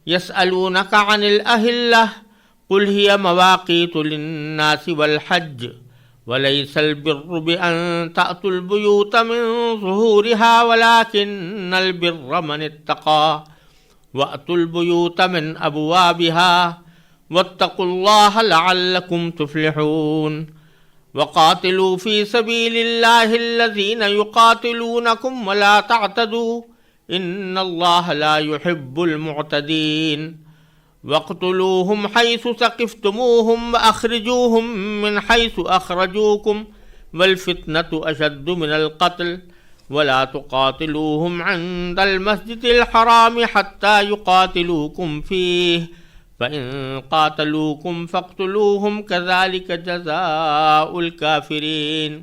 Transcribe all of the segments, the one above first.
يسألونك عن الأهلة قل هي مواقيت للناس والحج وليس البر بأن تأتوا البيوت من ظهورها ولكن البر من اتقى وأتوا البيوت من أبوابها واتقوا الله لعلكم تفلحون وقاتلوا في سبيل الله الذين يقاتلونكم ولا تعتدوا إن الله لا يحب المعتدين واقتلوهم حيث ثقفتموهم وأخرجوهم من حيث أخرجوكم والفتنة أشد من القتل ولا تقاتلوهم عند المسجد الحرام حتى يقاتلوكم فيه فإن قاتلوكم فاقتلوهم كذلك جزاء الكافرين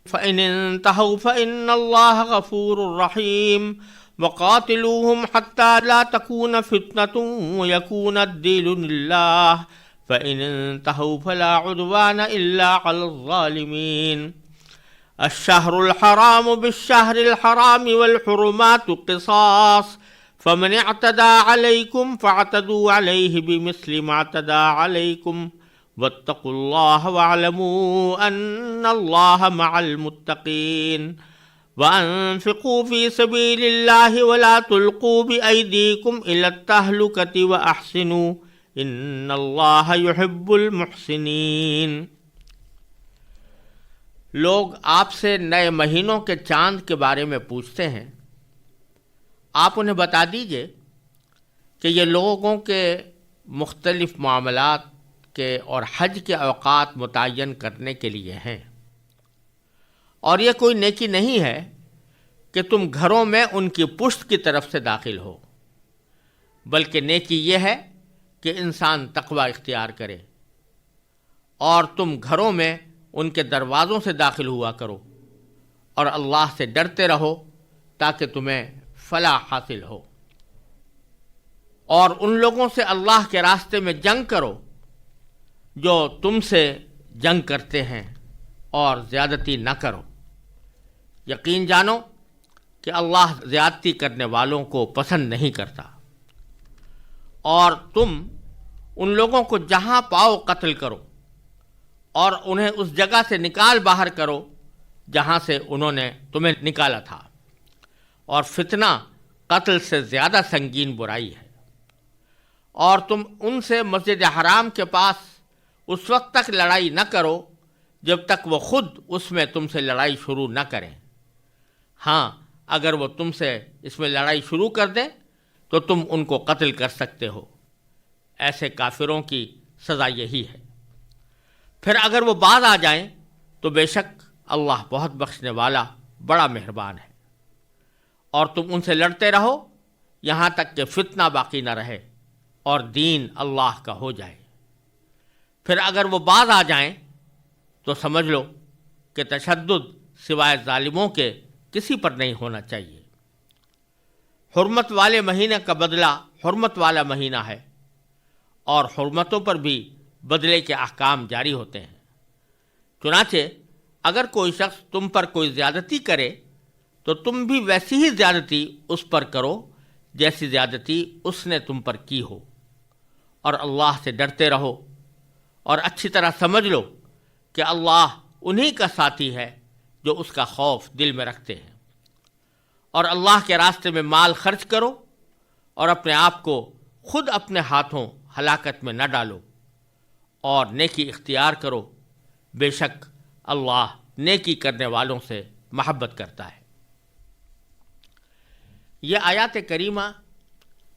فإن انتهوا فإن الله غفور رحيم وقاتلوهم حتى لا تكون فتنة ويكون الدين لله فإن انتهوا فلا عدوان إلا على الظالمين الشهر الحرام بالشهر الحرام والحرمات قصاص فمن اعتدى عليكم فاعتدوا عليه بمثل ما اعتدى عليكم واتقوا الله واعلموا أن الله مع المتقين وأنفقوا في سبيل الله ولا تلقوا بأيديكم إلى التهلكة وأحسنوا إن الله يحب المحسنين۔ لوگ آپ سے نئے مہینوں کے چاند کے بارے میں پوچھتے ہیں، آپ انہیں بتا دیجئے کہ یہ لوگوں کے مختلف معاملات کے اور حج کے اوقات متعین کرنے کے لیے ہیں، اور یہ کوئی نیکی نہیں ہے کہ تم گھروں میں ان کی پشت کی طرف سے داخل ہو، بلکہ نیکی یہ ہے کہ انسان تقوی اختیار کرے، اور تم گھروں میں ان کے دروازوں سے داخل ہوا کرو اور اللہ سے ڈرتے رہو تاکہ تمہیں فلاح حاصل ہو، اور ان لوگوں سے اللہ کے راستے میں جنگ کرو جو تم سے جنگ کرتے ہیں، اور زیادتی نہ کرو، یقین جانو کہ اللہ زیادتی کرنے والوں کو پسند نہیں کرتا، اور تم ان لوگوں کو جہاں پاؤ قتل کرو اور انہیں اس جگہ سے نکال باہر کرو جہاں سے انہوں نے تمہیں نکالا تھا، اور فتنہ قتل سے زیادہ سنگین برائی ہے، اور تم ان سے مسجد حرام کے پاس اس وقت تک لڑائی نہ کرو جب تک وہ خود اس میں تم سے لڑائی شروع نہ کریں، ہاں اگر وہ تم سے اس میں لڑائی شروع کر دیں تو تم ان کو قتل کر سکتے ہو، ایسے کافروں کی سزا یہی ہے۔ پھر اگر وہ باز آ جائیں تو بے شک اللہ بہت بخشنے والا بڑا مہربان ہے، اور تم ان سے لڑتے رہو یہاں تک کہ فتنہ باقی نہ رہے اور دین اللہ کا ہو جائے۔ پھر اگر وہ باز آ جائیں تو سمجھ لو کہ تشدد سوائے ظالموں کے کسی پر نہیں ہونا چاہیے۔ حرمت والے مہینے کا بدلہ حرمت والا مہینہ ہے، اور حرمتوں پر بھی بدلے کے احکام جاری ہوتے ہیں۔ چنانچہ اگر کوئی شخص تم پر کوئی زیادتی کرے تو تم بھی ویسی ہی زیادتی اس پر کرو جیسی زیادتی اس نے تم پر کی ہو، اور اللہ سے ڈرتے رہو، اور اچھی طرح سمجھ لو کہ اللہ انہی کا ساتھی ہے جو اس کا خوف دل میں رکھتے ہیں، اور اللہ کے راستے میں مال خرچ کرو اور اپنے آپ کو خود اپنے ہاتھوں ہلاکت میں نہ ڈالو، اور نیکی اختیار کرو، بے شک اللہ نیکی کرنے والوں سے محبت کرتا ہے۔ یہ آیات کریمہ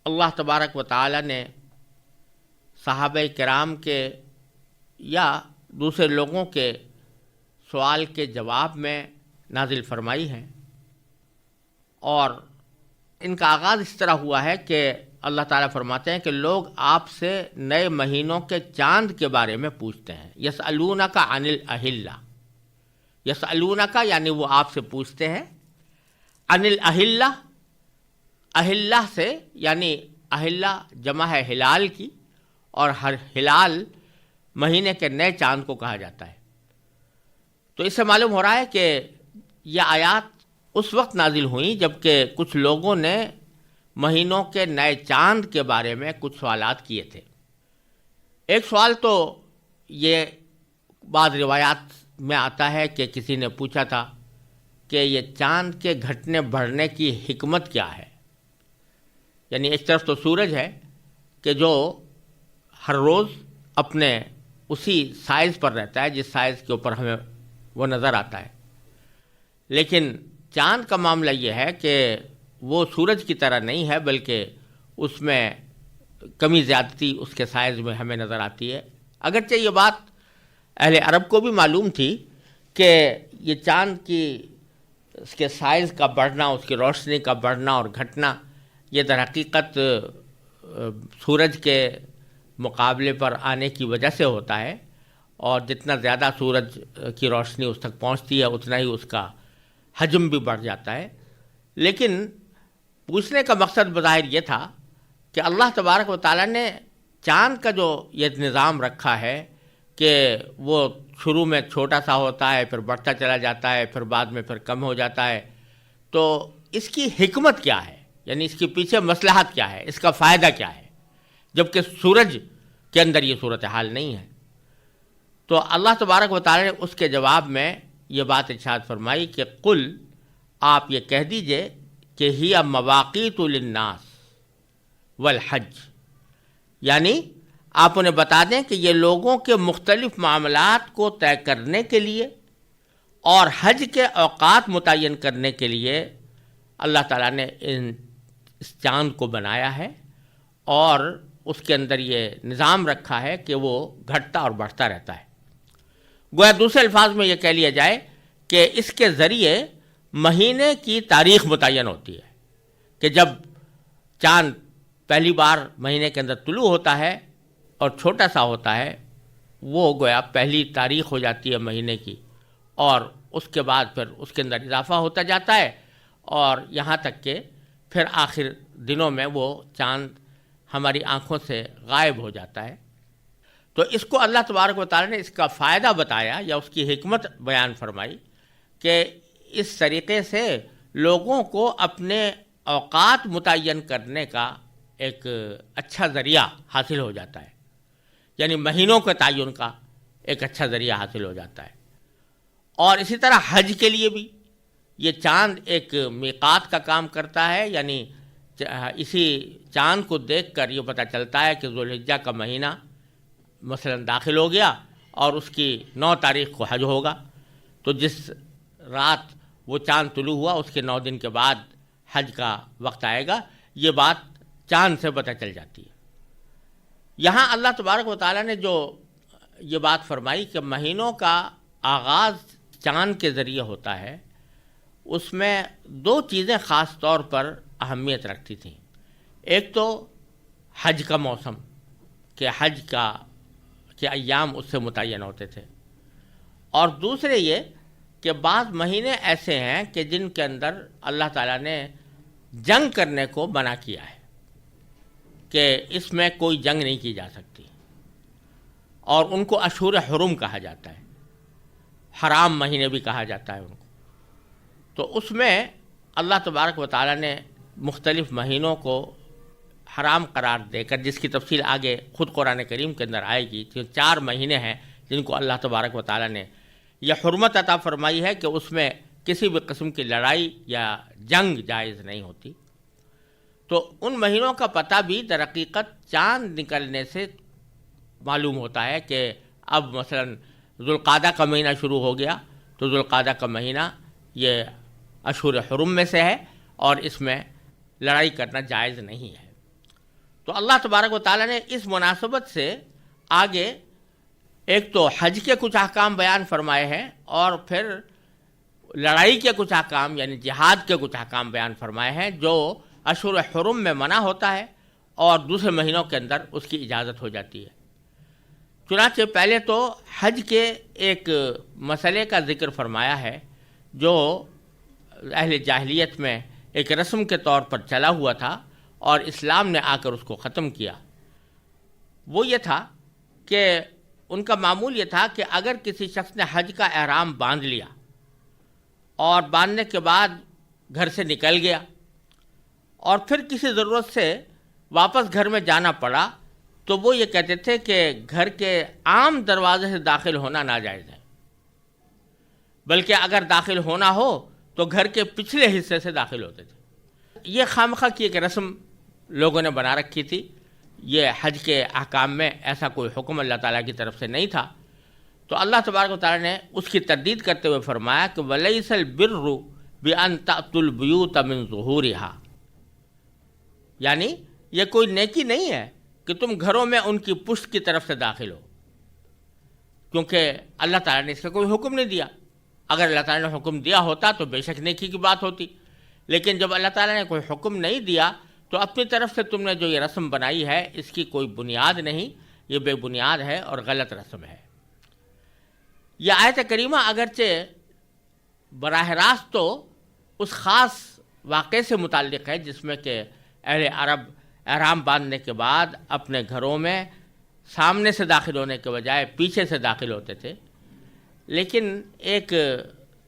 اللہ تبارک و تعالی نے صحابہ کرام کے یا دوسرے لوگوں کے سوال کے جواب میں نازل فرمائی ہیں، اور ان کا آغاز اس طرح ہوا ہے کہ اللہ تعالیٰ فرماتے ہیں کہ لوگ آپ سے نئے مہینوں کے چاند کے بارے میں پوچھتے ہیں۔ یسألونک عن الاہلہ، یسألونک یعنی وہ آپ سے پوچھتے ہیں، عن الاہلہ، اہلہ سے یعنی اہلہ جمع ہے ہلال کی، اور ہر ہلال مہینے کے نئے چاند کو کہا جاتا ہے۔ تو اس سے معلوم ہو رہا ہے کہ یہ آیات اس وقت نازل ہوئیں جب کہ کچھ لوگوں نے مہینوں کے نئے چاند کے بارے میں کچھ سوالات کیے تھے۔ ایک سوال تو یہ بعض روایات میں آتا ہے کہ کسی نے پوچھا تھا کہ یہ چاند کے گھٹنے بڑھنے کی حکمت کیا ہے؟ یعنی ایک طرف تو سورج ہے کہ جو ہر روز اپنے اسی سائز پر رہتا ہے جس سائز کے اوپر ہمیں وہ نظر آتا ہے، لیکن چاند کا معاملہ یہ ہے کہ وہ سورج کی طرح نہیں ہے، بلکہ اس میں کمی زیادتی اس کے سائز میں ہمیں نظر آتی ہے۔ اگرچہ یہ بات اہل عرب کو بھی معلوم تھی کہ یہ چاند کی اس کے سائز کا بڑھنا، اس کی روشنی کا بڑھنا اور گھٹنا یہ در حقیقت سورج کے مقابلے پر آنے کی وجہ سے ہوتا ہے، اور جتنا زیادہ سورج کی روشنی اس تک پہنچتی ہے اتنا ہی اس کا حجم بھی بڑھ جاتا ہے۔ لیکن پوچھنے کا مقصد بظاہر یہ تھا کہ اللہ تبارک و تعالیٰ نے چاند کا جو یہ نظام رکھا ہے کہ وہ شروع میں چھوٹا سا ہوتا ہے، پھر بڑھتا چلا جاتا ہے، پھر بعد میں پھر کم ہو جاتا ہے، تو اس کی حکمت کیا ہے؟ یعنی اس کے پیچھے مصلحت کیا ہے، اس کا فائدہ کیا ہے، جبکہ سورج کے اندر یہ صورتحال نہیں ہے۔ تو اللہ تبارک و تعالیٰ نے اس کے جواب میں یہ بات ارشاد فرمائی کہ قل، آپ یہ کہہ دیجئے کہ ہی مواقیت للناس والحج، یعنی آپ انہیں بتا دیں کہ یہ لوگوں کے مختلف معاملات کو طے کرنے کے لیے اور حج کے اوقات متعین کرنے کے لیے اللہ تعالیٰ نے اس چاند کو بنایا ہے، اور اس کے اندر یہ نظام رکھا ہے کہ وہ گھٹتا اور بڑھتا رہتا ہے۔ گویا دوسرے الفاظ میں یہ کہہ لیا جائے کہ اس کے ذریعے مہینے کی تاریخ متعین ہوتی ہے کہ جب چاند پہلی بار مہینے کے اندر طلوع ہوتا ہے اور چھوٹا سا ہوتا ہے، وہ گویا پہلی تاریخ ہو جاتی ہے مہینے کی، اور اس کے بعد پھر اس کے اندر اضافہ ہوتا جاتا ہے، اور یہاں تک کہ پھر آخر دنوں میں وہ چاند ہماری آنکھوں سے غائب ہو جاتا ہے۔ تو اس کو اللہ تبارک و تعالیٰ نے اس کا فائدہ بتایا یا اس کی حکمت بیان فرمائی کہ اس طریقے سے لوگوں کو اپنے اوقات متعین کرنے کا ایک اچھا ذریعہ حاصل ہو جاتا ہے، یعنی مہینوں کے تعین کا ایک اچھا ذریعہ حاصل ہو جاتا ہے۔ اور اسی طرح حج کے لیے بھی یہ چاند ایک میقات کا کام کرتا ہے، یعنی اسی چاند کو دیکھ کر یہ پتہ چلتا ہے کہ ذوالحجہ کا مہینہ مثلا داخل ہو گیا اور اس کی 9 تاریخ کو حج ہوگا، تو جس رات وہ چاند طلوع ہوا اس کے 9 دن کے بعد حج کا وقت آئے گا، یہ بات چاند سے پتہ چل جاتی ہے۔ یہاں اللہ تبارک و تعالیٰ نے جو یہ بات فرمائی کہ مہینوں کا آغاز چاند کے ذریعے ہوتا ہے، اس میں 2 چیزیں خاص طور پر اہمیت رکھتی تھیں۔ ایک تو حج کا موسم کہ حج کے ایام اس سے متعین ہوتے تھے، اور دوسرے یہ کہ بعض مہینے ایسے ہیں کہ جن کے اندر اللہ تعالیٰ نے جنگ کرنے کو منع کیا ہے کہ اس میں کوئی جنگ نہیں کی جا سکتی، اور ان کو اشہر حرم کہا جاتا ہے، حرام مہینے بھی کہا جاتا ہے ان کو۔ تو اس میں اللہ تبارک و تعالیٰ نے مختلف مہینوں کو حرام قرار دے کر، جس کی تفصیل آگے خود قرآن کریم کے اندر آئے گی، کہ 4 مہینے ہیں جن کو اللہ تبارک و تعالیٰ نے یہ حرمت عطا فرمائی ہے کہ اس میں کسی بھی قسم کی لڑائی یا جنگ جائز نہیں ہوتی۔ تو ان مہینوں کا پتہ بھی در حقیقت چاند نکلنے سے معلوم ہوتا ہے کہ اب مثلا ذوالقعدہ کا مہینہ شروع ہو گیا، تو ذوالقعدہ کا مہینہ یہ اشہر حرم میں سے ہے اور اس میں لڑائی کرنا جائز نہیں ہے۔ تو اللہ تبارک و تعالیٰ نے اس مناسبت سے آگے ایک تو حج کے کچھ احکام بیان فرمائے ہیں، اور پھر لڑائی کے کچھ احکام یعنی جہاد کے کچھ احکام بیان فرمائے ہیں جو اشہر حرم میں منع ہوتا ہے اور دوسرے مہینوں کے اندر اس کی اجازت ہو جاتی ہے۔ چنانچہ پہلے تو حج کے ایک مسئلے کا ذکر فرمایا ہے جو اہل جاہلیت میں ایک رسم کے طور پر چلا ہوا تھا اور اسلام نے آ کر اس کو ختم کیا۔ وہ یہ تھا کہ ان کا معمول یہ تھا کہ اگر کسی شخص نے حج کا احرام باندھ لیا اور باندھنے کے بعد گھر سے نکل گیا اور پھر کسی ضرورت سے واپس گھر میں جانا پڑا تو وہ یہ کہتے تھے کہ گھر کے عام دروازے سے داخل ہونا ناجائز ہے، بلکہ اگر داخل ہونا ہو تو گھر کے پچھلے حصے سے داخل ہوتے تھے۔ یہ خامخواہ کی ایک رسم لوگوں نے بنا رکھی تھی، یہ حج کے احکام میں ایسا کوئی حکم اللہ تعالیٰ کی طرف سے نہیں تھا۔ تو اللہ تبارک و تعالیٰ نے اس کی تردید کرتے ہوئے فرمایا کہ وَلَيْسَ الْبِرُّ بِأَن تَأْتُوا الْبُيُوتَ مِن ظُهُورِهَا، یعنی یہ کوئی نیکی نہیں ہے کہ تم گھروں میں ان کی پشت کی طرف سے داخل ہو، کیونکہ اللہ تعالیٰ نے اس کا کوئی حکم نہیں دیا۔ اگر اللہ تعالیٰ نے حکم دیا ہوتا تو بے شک نیکی کی بات ہوتی، لیکن جب اللہ تعالیٰ نے کوئی حکم نہیں دیا تو اپنی طرف سے تم نے جو یہ رسم بنائی ہے اس کی کوئی بنیاد نہیں، یہ بے بنیاد ہے اور غلط رسم ہے۔ یہ آیت کریمہ اگرچہ براہ راست تو اس خاص واقعے سے متعلق ہے جس میں کہ اہل عرب احرام باندھنے کے بعد اپنے گھروں میں سامنے سے داخل ہونے کے بجائے پیچھے سے داخل ہوتے تھے، لیکن ایک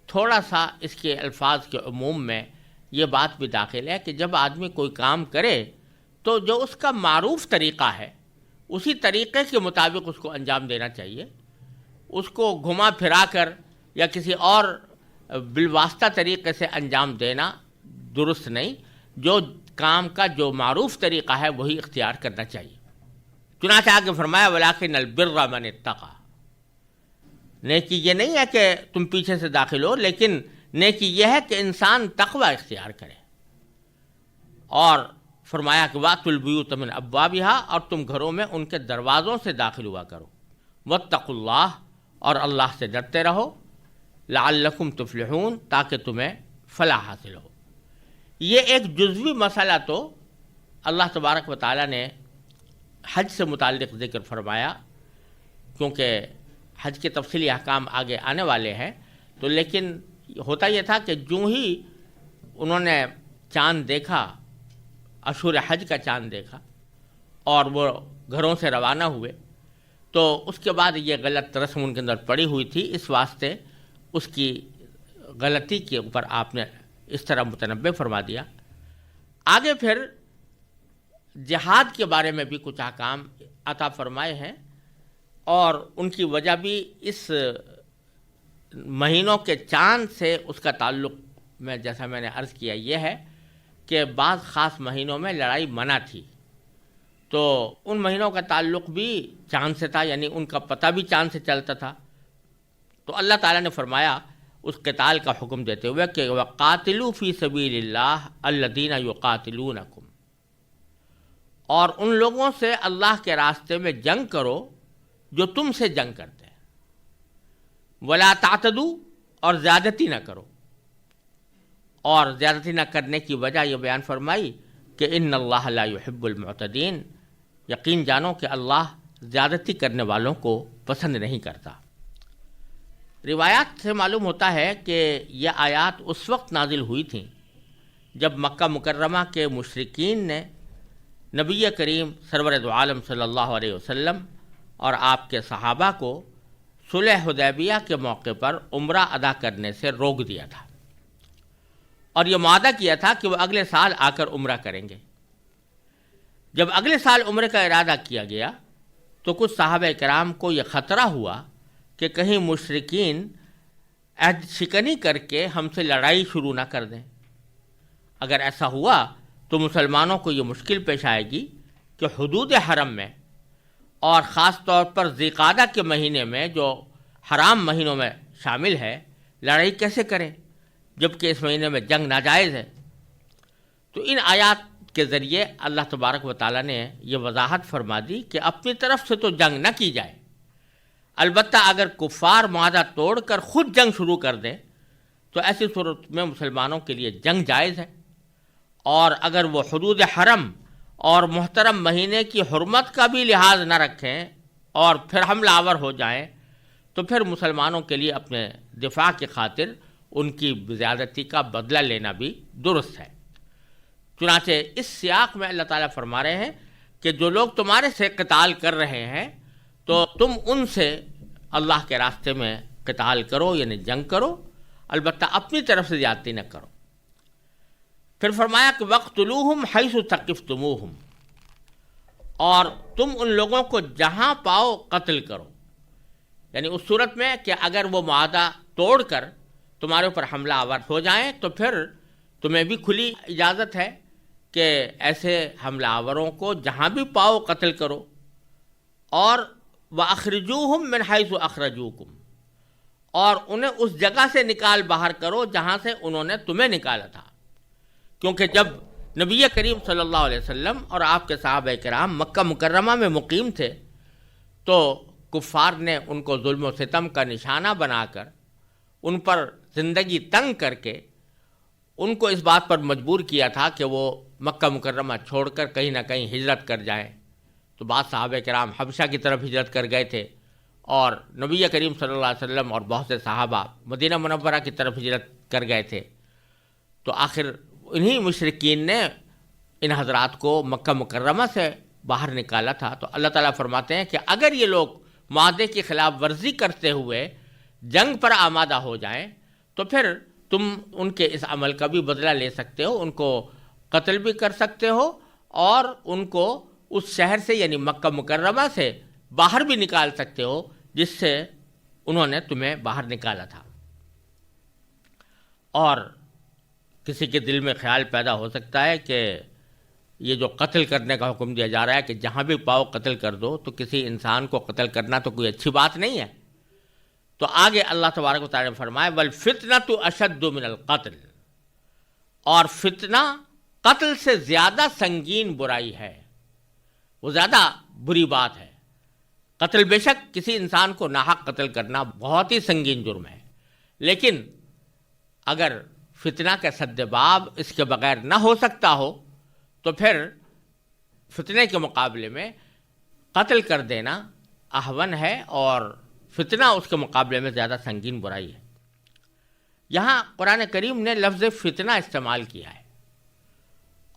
تھوڑا سا اس کے الفاظ کے عموم میں یہ بات بھی داخل ہے کہ جب آدمی کوئی کام کرے تو جو اس کا معروف طریقہ ہے اسی طریقے کے مطابق اس کو انجام دینا چاہیے، اس کو گھما پھرا کر یا کسی اور بالواسطہ طریقے سے انجام دینا درست نہیں۔ جو کام کا جو معروف طریقہ ہے وہی اختیار کرنا چاہیے۔ چنانچہ آگے فرمایا وَلَٰكِنَّ الْبِرَّ مَنِ اتَّقَىٰ، نیکی یہ نہیں ہے کہ تم پیچھے سے داخل ہو، لیکن نیکی یہ ہے کہ انسان تقوی اختیار کرے۔ اور فرمایا کہ وَأْتُوا الْبُيُوتَ مِنْ أَبْوَابِهَا، اور تم گھروں میں ان کے دروازوں سے داخل ہوا کرو۔ وَاتَّقُوا اللَّهَ، اور اللہ سے ڈرتے رہو، لَعَلَّكُمْ تُفْلِحُونَ، تاکہ تمہیں فلاح حاصل ہو۔ یہ ایک جزوی مسئلہ تو اللہ تبارک و تعالیٰ نے حج سے متعلق ذکر فرمایا، کیونکہ حج کے تفصیلی احکام آگے آنے والے ہیں، تو لیکن ہوتا یہ تھا کہ جو ہی انہوں نے چاند دیکھا، اشہر حج کا چاند دیکھا اور وہ گھروں سے روانہ ہوئے، تو اس کے بعد یہ غلط رسم ان کے اندر پڑی ہوئی تھی، اس واسطے اس کی غلطی کے اوپر آپ نے اس طرح متنبہ فرما دیا۔ آگے پھر جہاد کے بارے میں بھی کچھ احکام عطا فرمائے ہیں، اور ان کی وجہ بھی اس مہینوں کے چاند سے اس کا تعلق میں جیسا میں نے عرض کیا یہ ہے کہ بعض خاص مہینوں میں لڑائی منع تھی، تو ان مہینوں کا تعلق بھی چاند سے تھا، یعنی ان کا پتہ بھی چاند سے چلتا تھا۔ تو اللہ تعالیٰ نے فرمایا اس قتال کا حکم دیتے ہوئے کہ وَقَاتِلُوا فِي سَبِيلِ اللَّهِ الَّذِينَ يُقَاتِلُونَكُمْ، اور ان لوگوں سے اللہ کے راستے میں جنگ کرو جو تم سے جنگ کرتے ہیں۔ وَلَا تَعْتَدُوا، اور زیادتی نہ کرو، اور زیادتی نہ کرنے کی وجہ یہ بیان فرمائی کہ ان اللہ لا يحب المعتدین، یقین جانو کہ اللہ زیادتی کرنے والوں کو پسند نہیں کرتا۔ روایات سے معلوم ہوتا ہے کہ یہ آیات اس وقت نازل ہوئی تھیں جب مکہ مکرمہ کے مشرکین نے نبی کریم سرور دو عالم صلی اللہ علیہ وسلم اور آپ کے صحابہ کو صلح حدیبیہ کے موقع پر عمرہ ادا کرنے سے روک دیا تھا، اور یہ معاہدہ کیا تھا کہ وہ اگلے سال آ کر عمرہ کریں گے۔ جب اگلے سال عمرے کا ارادہ کیا گیا تو کچھ صحابہ کرام کو یہ خطرہ ہوا کہ کہیں مشرکین عہد شکنی کر کے ہم سے لڑائی شروع نہ کر دیں۔ اگر ایسا ہوا تو مسلمانوں کو یہ مشکل پیش آئے گی کہ حدود حرم میں، اور خاص طور پر ذی قعدہ کے مہینے میں جو حرام مہینوں میں شامل ہے، لڑائی کیسے کریں جبکہ اس مہینے میں جنگ ناجائز ہے۔ تو ان آیات کے ذریعے اللہ تبارک و تعالیٰ نے یہ وضاحت فرما دی کہ اپنی طرف سے تو جنگ نہ کی جائے، البتہ اگر کفار معاہدہ توڑ کر خود جنگ شروع کر دیں تو ایسی صورت میں مسلمانوں کے لیے جنگ جائز ہے، اور اگر وہ حدود حرم اور محترم مہینے کی حرمت کا بھی لحاظ نہ رکھیں اور پھر حملہ آور ہو جائیں تو پھر مسلمانوں کے لیے اپنے دفاع کی خاطر ان کی زیادتی کا بدلہ لینا بھی درست ہے۔ چنانچہ اس سیاق میں اللہ تعالیٰ فرما رہے ہیں کہ جو لوگ تمہارے سے قتال کر رہے ہیں تو تم ان سے اللہ کے راستے میں قتال کرو، یعنی جنگ کرو، البتہ اپنی طرف سے زیادتی نہ کرو۔ پھر فرمایا کہ وقتلوہم حیث ثقفتموہم، اور تم ان لوگوں کو جہاں پاؤ قتل کرو. یعنی اس صورت میں کہ اگر وہ معاہدہ توڑ کر تمہارے اوپر حملہ آور ہو جائیں تو پھر تمہیں بھی کھلی اجازت ہے کہ ایسے حملہ آوروں کو جہاں بھی پاؤ قتل کرو. اور وَأَخْرِجُوهُمْ مِنْ حَيْثُ أَخْرَجُوكُمْ، اور انہیں اس جگہ سے نکال باہر کرو جہاں سے انہوں نے تمہیں نکالا تھا. کیونکہ جب نبی کریم صلی اللہ علیہ وسلم اور آپ کے صحابہ کرام مکہ مکرمہ میں مقیم تھے تو کفار نے ان کو ظلم و ستم کا نشانہ بنا کر، ان پر زندگی تنگ کر کے ان کو اس بات پر مجبور کیا تھا کہ وہ مکہ مکرمہ چھوڑ کر کہیں نہ کہیں ہجرت کر جائیں. تو بعض صحابہ کرام حبشہ کی طرف ہجرت کر گئے تھے، اور نبی کریم صلی اللہ علیہ وسلم اور بہت سے صحابہ مدینہ منورہ کی طرف ہجرت کر گئے تھے. تو آخر انہی مشرکین نے ان حضرات کو مکہ مکرمہ سے باہر نکالا تھا. تو اللہ تعالیٰ فرماتے ہیں کہ اگر یہ لوگ معاہدے کی خلاف ورزی کرتے ہوئے جنگ پر آمادہ ہو جائیں تو پھر تم ان کے اس عمل کا بھی بدلہ لے سکتے ہو، ان کو قتل بھی کر سکتے ہو اور ان کو اس شہر سے یعنی مکہ مکرمہ سے باہر بھی نکال سکتے ہو جس سے انہوں نے تمہیں باہر نکالا تھا. اور کسی کے دل میں خیال پیدا ہو سکتا ہے کہ یہ جو قتل کرنے کا حکم دیا جا رہا ہے کہ جہاں بھی پاؤ قتل کر دو، تو کسی انسان کو قتل کرنا تو کوئی اچھی بات نہیں ہے. تو آگے اللہ تبارک و تعالیٰ نے فرمایا وَالْفِتْنَةُ أَشَدُّ مِنَ الْقَتْلِ، اور فتنہ قتل سے زیادہ سنگین برائی ہے، وہ زیادہ بری بات ہے. قتل بے شک کسی انسان کو ناحق قتل کرنا بہت ہی سنگین جرم ہے، لیکن اگر فتنہ کا سد باب اس کے بغیر نہ ہو سکتا ہو تو پھر فتنے کے مقابلے میں قتل کر دینا اہون ہے، اور فتنہ اس کے مقابلے میں زیادہ سنگین برائی ہے. یہاں قرآن کریم نے لفظ فتنہ استعمال کیا ہے،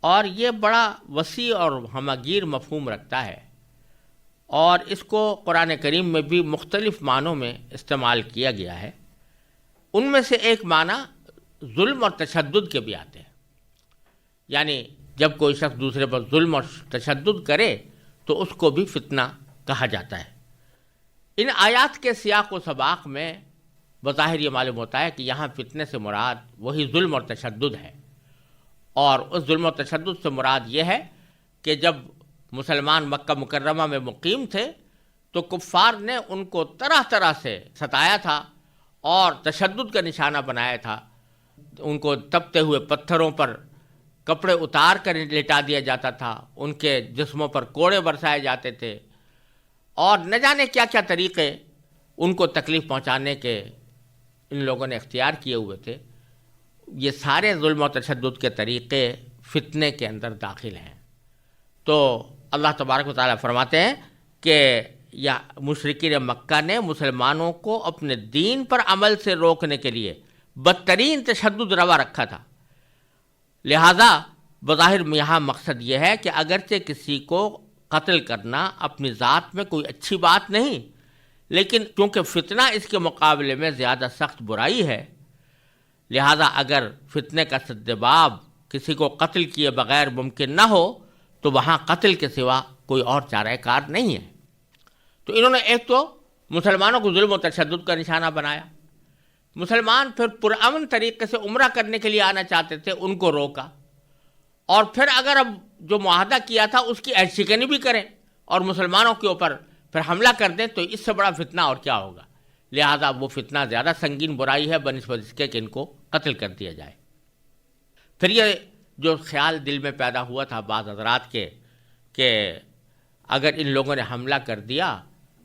اور یہ بڑا وسیع اور ہمہ گیر مفہوم رکھتا ہے، اور اس کو قرآن کریم میں بھی مختلف معنوں میں استعمال کیا گیا ہے. ان میں سے ایک معنی ظلم اور تشدد کے بھی آتے ہیں. یعنی جب کوئی شخص دوسرے پر ظلم اور تشدد کرے تو اس کو بھی فتنہ کہا جاتا ہے. ان آیات کے سیاق و سباق میں بظاہر یہ معلوم ہوتا ہے کہ یہاں فتنے سے مراد وہی ظلم اور تشدد ہے، اور اس ظلم و تشدد سے مراد یہ ہے کہ جب مسلمان مکہ مکرمہ میں مقیم تھے تو کفار نے ان کو طرح طرح سے ستایا تھا اور تشدد کا نشانہ بنایا تھا. ان کو تپتے ہوئے پتھروں پر کپڑے اتار کر لٹا دیا جاتا تھا، ان کے جسموں پر کوڑے برسائے جاتے تھے، اور نہ جانے کیا کیا طریقے ان کو تکلیف پہنچانے کے ان لوگوں نے اختیار کیے ہوئے تھے. یہ سارے ظلم و تشدد کے طریقے فتنے کے اندر داخل ہیں. تو اللہ تبارک و تعالیٰ فرماتے ہیں کہ یا مشرکین مکہ نے مسلمانوں کو اپنے دین پر عمل سے روکنے کے لیے بدترین تشدد روا رکھا تھا. لہذا بظاہر یہاں مقصد یہ ہے کہ اگرچہ کسی کو قتل کرنا اپنی ذات میں کوئی اچھی بات نہیں، لیکن چونکہ فتنہ اس کے مقابلے میں زیادہ سخت برائی ہے، لہذا اگر فتنے کا سدباب کسی کو قتل کیے بغیر ممکن نہ ہو تو وہاں قتل کے سوا کوئی اور چارہ کار نہیں ہے. تو انہوں نے ایک تو مسلمانوں کو ظلم و تشدد کا نشانہ بنایا، مسلمان پھر پرامن طریقے سے عمرہ کرنے کے لیے آنا چاہتے تھے، ان کو روکا، اور پھر اگر اب جو معاہدہ کیا تھا اس کی عہد شکنی بھی کریں اور مسلمانوں کے اوپر پھر حملہ کر دیں تو اس سے بڑا فتنہ اور کیا ہوگا. لہذا وہ فتنہ زیادہ سنگین برائی ہے بنسبت اس کے کہ ان کو قتل کر دیا جائے. پھر یہ جو خیال دل میں پیدا ہوا تھا بعض حضرات کے کہ اگر ان لوگوں نے حملہ کر دیا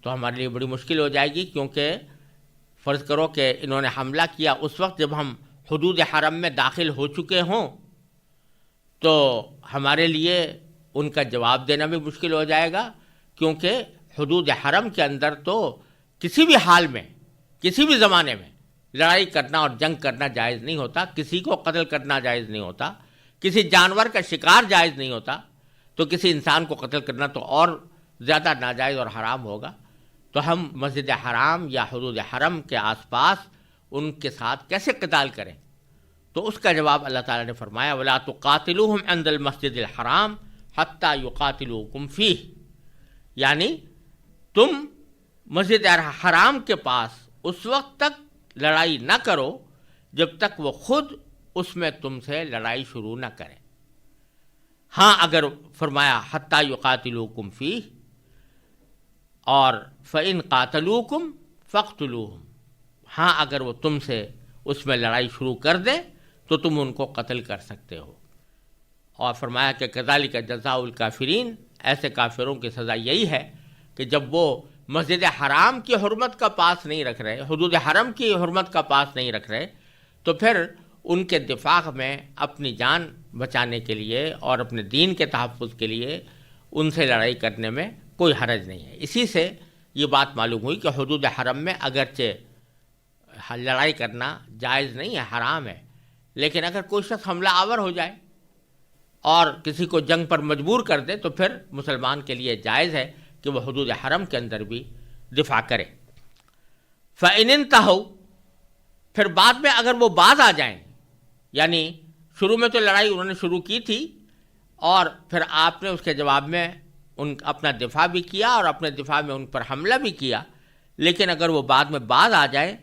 تو ہمارے لیے بڑی مشکل ہو جائے گی، کیونکہ فرض کرو کہ انہوں نے حملہ کیا اس وقت جب ہم حدود حرم میں داخل ہو چکے ہوں تو ہمارے لیے ان کا جواب دینا بھی مشکل ہو جائے گا، کیونکہ حدود حرم کے اندر تو کسی بھی حال میں کسی بھی زمانے میں لڑائی کرنا اور جنگ کرنا جائز نہیں ہوتا، کسی کو قتل کرنا جائز نہیں ہوتا، کسی جانور کا شکار جائز نہیں ہوتا، تو کسی انسان کو قتل کرنا تو اور زیادہ ناجائز اور حرام ہوگا. تو ہم مسجد حرام یا حدود حرم کے آس پاس ان کے ساتھ کیسے قتال کریں؟ تو اس کا جواب اللہ تعالیٰ نے فرمایا وَلَا تُقَاتِلُوهُمْ عِنْدَ الْمَسْجِدِ الْحَرَامِ حَتَّى يُقَاتِلُوكُمْ فِيهِ، یعنی تم مسجد حرام کے پاس اس وقت تک لڑائی نہ کرو جب تک وہ خود اس میں تم سے لڑائی شروع نہ کریں۔ ہاں اگر فرمایا حَتَّى يُقَاتِلُوكُمْ فِيهِ، اور فَإِنْ قَاتَلُوكُمْ فَاقْتُلُوهُمْ، ہاں اگر وہ تم سے اس میں لڑائی شروع کر دیں تو تم ان کو قتل کر سکتے ہو۔ اور فرمایا کہ كَذَلِكَ جَزَاءُ الْكَافِرِينَ، ایسے کافروں کی سزا یہی ہے کہ جب وہ مسجد حرام کی حرمت کا پاس نہیں رکھ رہے، حدود حرم کی حرمت کا پاس نہیں رکھ رہے، تو پھر ان کے دفاع میں اپنی جان بچانے کے لیے اور اپنے دین کے تحفظ کے لیے ان سے لڑائی کرنے میں کوئی حرج نہیں ہے۔ اسی سے یہ بات معلوم ہوئی کہ حدود حرم میں اگرچہ لڑائی کرنا جائز نہیں ہے، حرام ہے، لیکن اگر کوئی شخص حملہ آور ہو جائے اور کسی کو جنگ پر مجبور کر دے تو پھر مسلمان کے لیے جائز ہے کہ وہ حدود حرم کے اندر بھی دفاع کرے۔ فَإِنِ انْتَهَوْا، پھر بعد میں اگر وہ باز آ جائیں، یعنی شروع میں تو لڑائی انہوں نے شروع کی تھی اور پھر آپ نے اس کے جواب میں اپنا دفاع بھی کیا اور اپنے دفاع میں ان پر حملہ بھی کیا، لیکن اگر وہ بعد میں باز آ جائے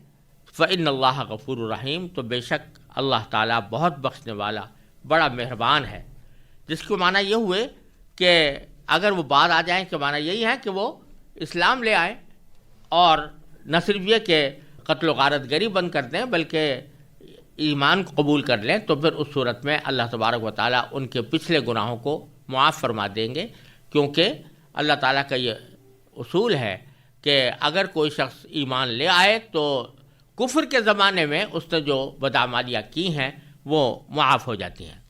فَإِنَّ اللَّهَ غَفُورٌ رَحِيمٌ، تو بے شک اللہ تعالیٰ بہت بخشنے والا بڑا مہربان ہے۔ جس کے معنی یہ ہوئے کہ اگر وہ باز آ جائیں کہ معنی یہی ہے کہ وہ اسلام لے آئیں اور نہ صرف یہ کہ قتل و غارت گری بند کر دیں بلکہ ایمان کو قبول کر لیں، تو پھر اس صورت میں اللہ تبارک و تعالیٰ ان کے پچھلے گناہوں کو معاف فرما دیں گے، کیونکہ اللہ تعالیٰ کا یہ اصول ہے کہ اگر کوئی شخص ایمان لے آئے تو کفر کے زمانے میں اس نے جو بدعمالیاں کی ہیں وہ معاف ہو جاتی ہیں۔